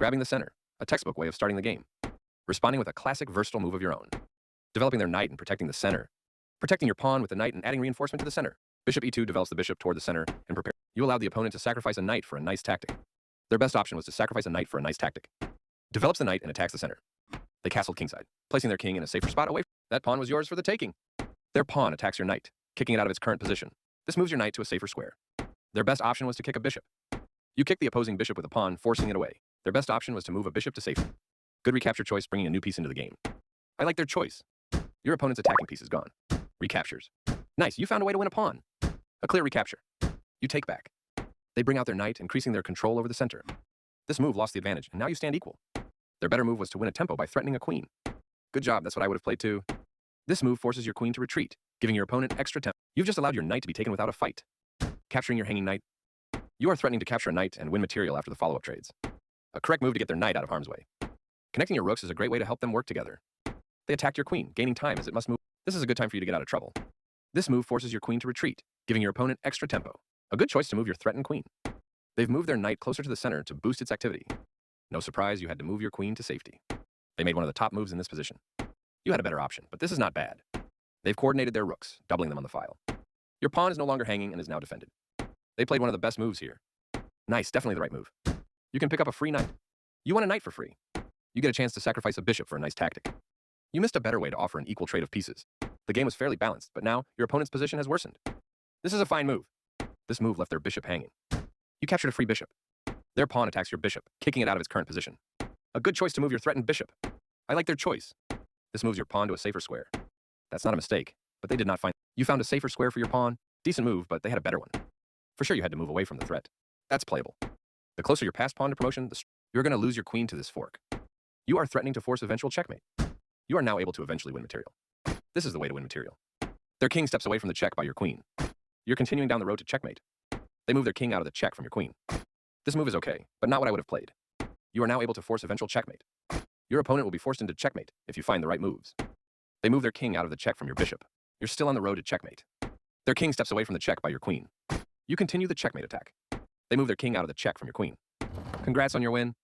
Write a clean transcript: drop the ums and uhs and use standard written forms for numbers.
Grabbing the center, a textbook way of starting the game. Responding with a classic versatile move of your own. Developing their knight and protecting the center. Protecting your pawn with the knight and adding reinforcement to the center. Bishop e2 develops the bishop toward the center and prepare. You allowed the opponent to sacrifice a knight for a nice tactic. Their best option was to sacrifice a knight for a nice tactic. Develops the knight and attacks the center. They castled kingside, placing their king in a safer spot away. That pawn was yours for the taking. Their pawn attacks your knight, kicking it out of its current position. This moves your knight to a safer square. Their best option was to kick a bishop. You kick the opposing bishop with a pawn, forcing it away. Their best option was to move a bishop to safety. Good recapture choice, bringing a new piece into the game. I like their choice. Your opponent's attacking piece is gone. Recaptures. Nice, you found a way to win a pawn. A clear recapture. You take back. They bring out their knight, increasing their control over the center. This move lost the advantage, and now you stand equal. Their better move was to win a tempo by threatening a queen. Good job, that's what I would have played too. This move forces your queen to retreat, giving your opponent extra tempo. You've just allowed your knight to be taken without a fight. Capturing your hanging knight. You are threatening to capture a knight and win material after the follow-up trades. A correct move to get their knight out of harm's way. Connecting your rooks is a great way to help them work together. They attacked your queen, gaining time as it must move. This is a good time for you to get out of trouble. This move forces your queen to retreat, giving your opponent extra tempo. A good choice to move your threatened queen. They've moved their knight closer to the center to boost its activity. No surprise, you had to move your queen to safety. They made one of the top moves in this position. You had a better option, but this is not bad. They've coordinated their rooks, doubling them on the file. Your pawn is no longer hanging and is now defended. They played one of the best moves here. Nice, definitely the right move. You can pick up a free knight. You want a knight for free. You get a chance to sacrifice a bishop for a nice tactic. You missed a better way to offer an equal trade of pieces. The game was fairly balanced, but now your opponent's position has worsened. This is a fine move. This move left their bishop hanging. You captured a free bishop. Their pawn attacks your bishop, kicking it out of its current position. A good choice to move your threatened bishop. I like their choice. This moves your pawn to a safer square. That's not a mistake, but they did not find. You found a safer square for your pawn. Decent move, but they had a better one. For sure you had to move away from the threat. That's playable. The closer your past pawn to promotion, you're going to lose your queen to this fork. You are threatening to force eventual checkmate. You are now able to eventually win material. This is the way to win material. Their king steps away from the check by your queen. You're continuing down the road to checkmate. They move their king out of the check from your queen. This move is okay, but not what I would have played. You are now able to force eventual checkmate. Your opponent will be forced into checkmate if you find the right moves. They move their king out of the check from your bishop. You're still on the road to checkmate. Their king steps away from the check by your queen. You continue the checkmate attack. They move their king out of the check from your queen. Congrats on your win.